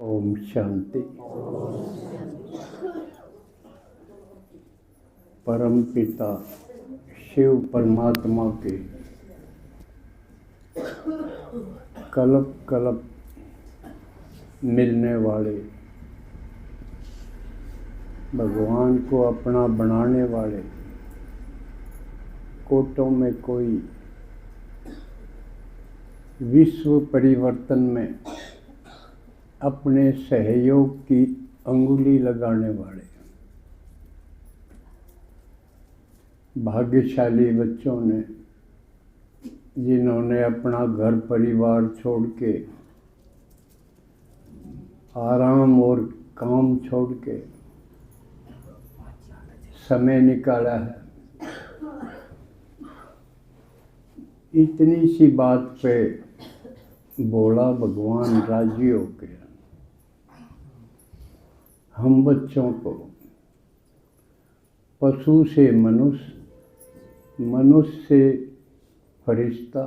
ओम शांति। परम पिता शिव परमात्मा के कल्प कल्प मिलने वाले, भगवान को अपना बनाने वाले, कोटों में कोई, विश्व परिवर्तन में अपने सहयोग की अंगुली लगाने वाले भाग्यशाली बच्चों ने, जिन्होंने अपना घर परिवार छोड़ के, आराम और काम छोड़ के समय निकाला है। इतनी सी बात पे बोला भगवान राजी हो गया। हम बच्चों को पशु से मनुष्य, मनुष्य से फरिश्ता,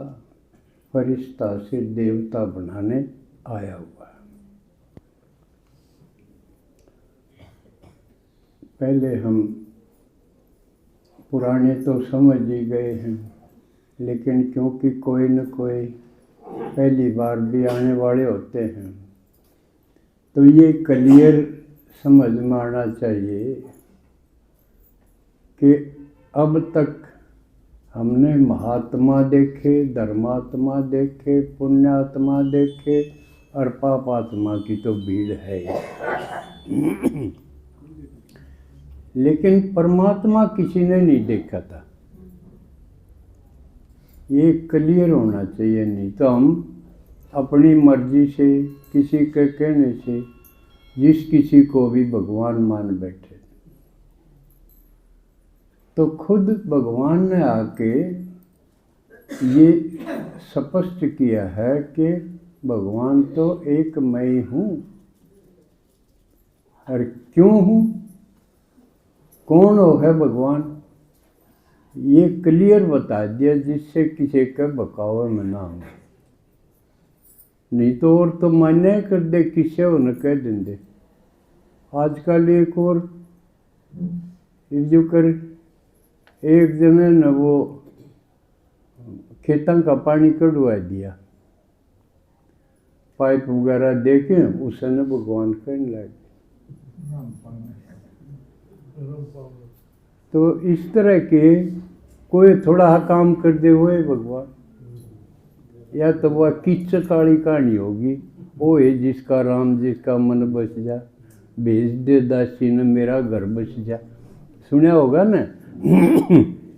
फरिश्ता से देवता बनाने आया हुआ है। पहले हम पुराने तो समझ ही गए हैं, लेकिन क्योंकि कोई न कोई पहली बार भी आने वाले होते हैं, तो ये क्लियर समझ में आना चाहिए कि अब तक हमने महात्मा देखे, धर्मात्मा देखे, पुण्यात्मा देखे, और पापात्मा की तो भीड़ है ही। लेकिन परमात्मा किसी ने नहीं देखा था। ये क्लियर होना चाहिए, नहीं तो हम अपनी मर्जी से, किसी के कहने से, जिस किसी को भी भगवान मान बैठे। तो खुद भगवान ने आके ये स्पष्ट किया है कि भगवान तो एक मैं ही हूँ। और क्यों हूँ, कौन हो है भगवान, ये क्लियर बता दिया, जिससे किसी का बकावा में ना हो। नहीं तो और तो मान्य कर दे, किसे हो न कह देंगे। आजकल एक और जो कर, एक जने न वो खेतों का पानी कढ़वा दिया, पाइप वगैरह देके उसने भगवान कहने लगे। तो इस तरह के कोई थोड़ा काम कर दे हुए भगवान, या तो वह किच्चक वाली कहानी होगी, वो है जिसका राम जिसका मन बस जा, भेज दे दासी ने मेरा घर बस जा। सुना होगा ना।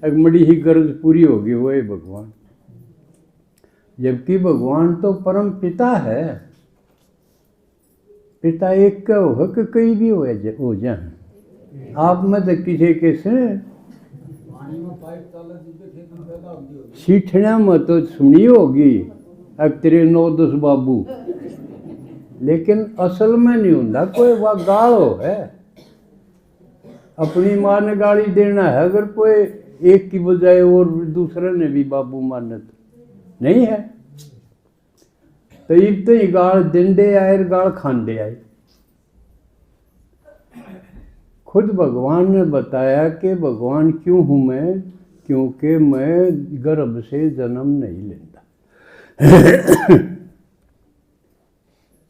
एक बड़ी ही गरज पूरी होगी, वो है भगवान। जबकि भगवान तो परम पिता है। पिता एक का हो कि कहीं भी हो जाए। आप में तो किसी के से सीठना में तो सुनी होगी तेरे 9-10 बाबू, लेकिन असल में नहीं होता कोई। वह गालो है, अपनी माँ ने गाली देना है, अगर कोई एक की बजाय और दूसरे ने भी बाबू मानना तो नहीं है। तो इतने ही गाल दिंदे आए, गाल खांदे आए। खुद भगवान ने बताया कि भगवान क्यों हूँ मैं, क्योंकि मैं गर्भ से जन्म नहीं लेता।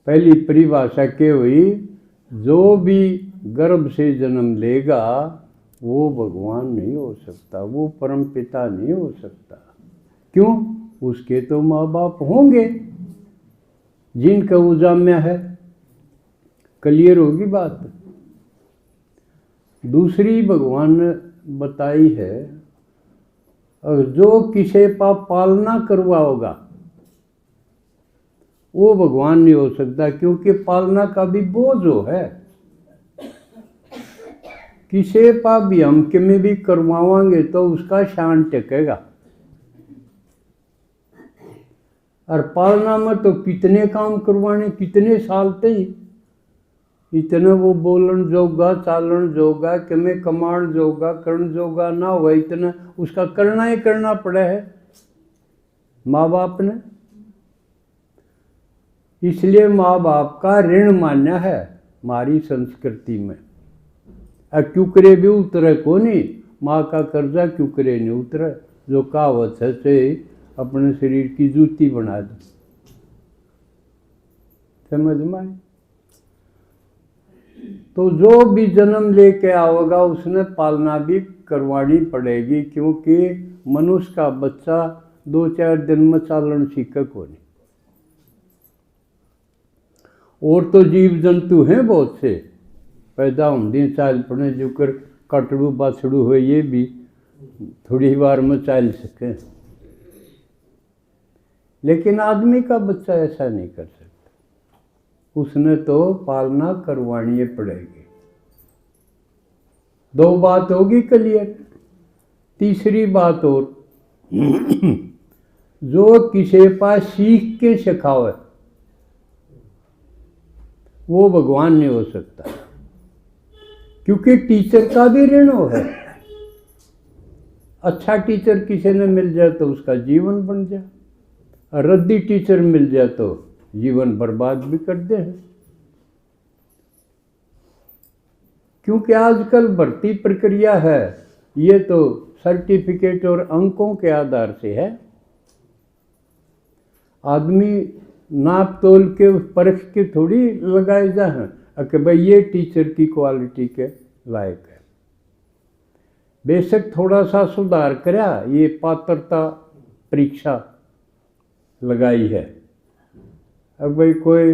पहली परिभाषा क्या हुई, जो भी गर्भ से जन्म लेगा वो भगवान नहीं हो सकता, वो परम पिता नहीं हो सकता। क्यों, उसके तो माँ बाप होंगे जिनका वो जाम्या है। क्लियर होगी बात। दूसरी भगवान ने बताई है, और जो किसी का पालना करवाओगा वो भगवान नहीं हो सकता, क्योंकि पालना का भी बोझ हो है। किसी का भी हम किमें भी करवाएंगे तो उसका शान टेकेगा। और पालना में तो कितने काम करवाने, कितने साल तक इतना वो बोलन जोगा, चालन जोगा, किमें कमाण जोगा, करण जोगा ना हो, इतना उसका करना ही करना पड़ा है माँ बाप ने। इसलिए माँ बाप का ऋण मान्य है हमारी संस्कृति में। क्यूकरे भी उतरे को नहीं, माँ का कर्जा क्यूकरे नहीं उतरे। जो कहावत है से अपने शरीर की जूती बना दो। समझ में आए? तो जो भी जन्म लेके आओगा उसने पालना भी करवानी पड़ेगी, क्योंकि मनुष्य का बच्चा 2-4 दिन में चालन सीखे को नहीं। और तो जीव जंतु हैं बहुत से पैदा होंगे चाल पड़े जो कर कटड़ू बाछड़ू हो, ये भी थोड़ी बार में चाल सके, लेकिन आदमी का बच्चा ऐसा नहीं कर सकता। उसने तो पालना करवानी पड़ेगी। 2 बात होगी क्लियर। तीसरी बात और, जो किसी पास सीख के सिखावे वो भगवान नहीं हो सकता, क्योंकि टीचर का भी ऋण है। अच्छा टीचर किसी ने मिल जाए तो उसका जीवन बन जाए, रद्दी टीचर मिल जाए तो जीवन बर्बाद भी कर दे। क्योंकि आजकल भर्ती प्रक्रिया है ये तो सर्टिफिकेट और अंकों के आधार से है। आदमी नाप तोल के परख के थोड़ी लगाए जा हैं कि भाई ये टीचर की क्वालिटी के लायक है। बेशक थोड़ा सा सुधार करा, ये पात्रता परीक्षा लगाई है। अब भाई कोई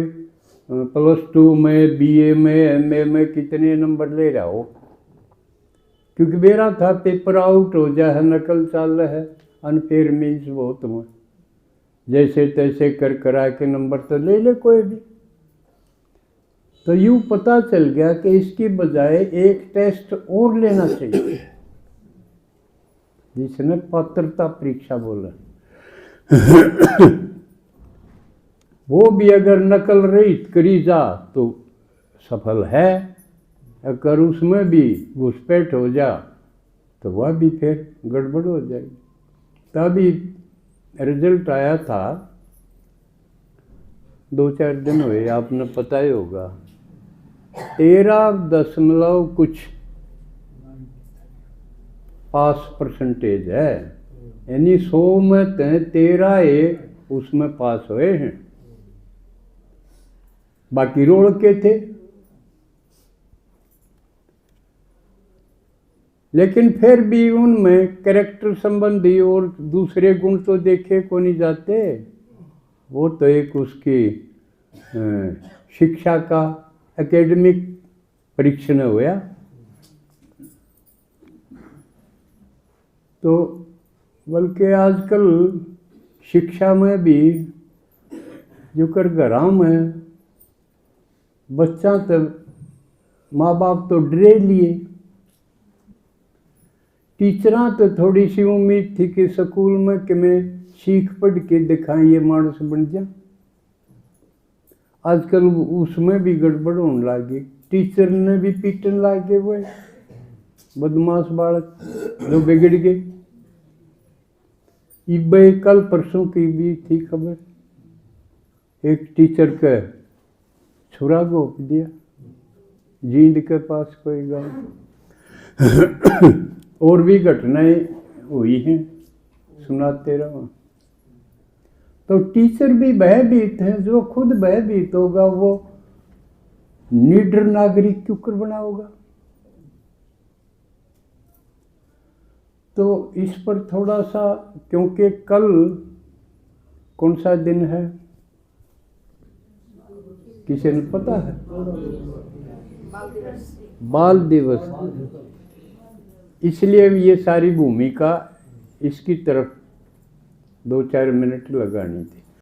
+2 में, BA में, MA में कितने नंबर ले रहा हो, क्योंकि मेरा था पेपर आउट हो जाए, नकल चल रहा है, अनफेयर मीन्स बहुत हुआ, जैसे तैसे कर करा के नंबर तो ले ले कोई भी। तो यूँ पता चल गया कि इसकी बजाय एक टेस्ट और लेना चाहिए जिसने पात्रता परीक्षा बोला। वो भी अगर नकल रहित करी जा तो सफल है, अगर उसमें भी घुसपैठ हो जा तो वह भी फिर गड़बड़ हो जाएगी। तभी रिजल्ट आया था, 2-4 दिन हुए, आपने पता ही होगा, 13 कुछ पास परसेंटेज है, यानी 100 में 13 उसमें पास हुए हैं, बाकी रोड़ के थे। लेकिन फिर भी उनमें कैरेक्टर संबंधी और दूसरे गुण तो देखे को नहीं जाते। वो तो एक उसकी शिक्षा का एकेडमिक परीक्षण हुआ। तो बल्कि आजकल शिक्षा में भी जो कर घरों में बच्चा तो माँ बाप तो डरे लिए, टीचरां तो थोड़ी सी उम्मीद थी कि स्कूल में कि मैं सीख पढ़ के दिखाएं ये मानस बन जा। आजकल उसमें भी गड़बड़ होने लगी, टीचर ने भी पीटन लगे, वो बदमाश बालक जो बिगड़ गए। इब्बे कल परसों की भी थी खबर, एक टीचर का छुरा गोप दिया जींद के पास कोई गाँव। और भी घटनाएं हुई हैं, सुनाते रहो। तो टीचर भी भयभीत हैं, जो खुद भयभीत होगा वो निडर नागरिक क्यों कर बनाओगा। तो इस पर थोड़ा सा, क्योंकि कल कौन सा दिन है किसी ने पता है? बाल दिवस। इसलिए ये सारी भूमिका इसकी तरफ 2-4 मिनट लगानी थी।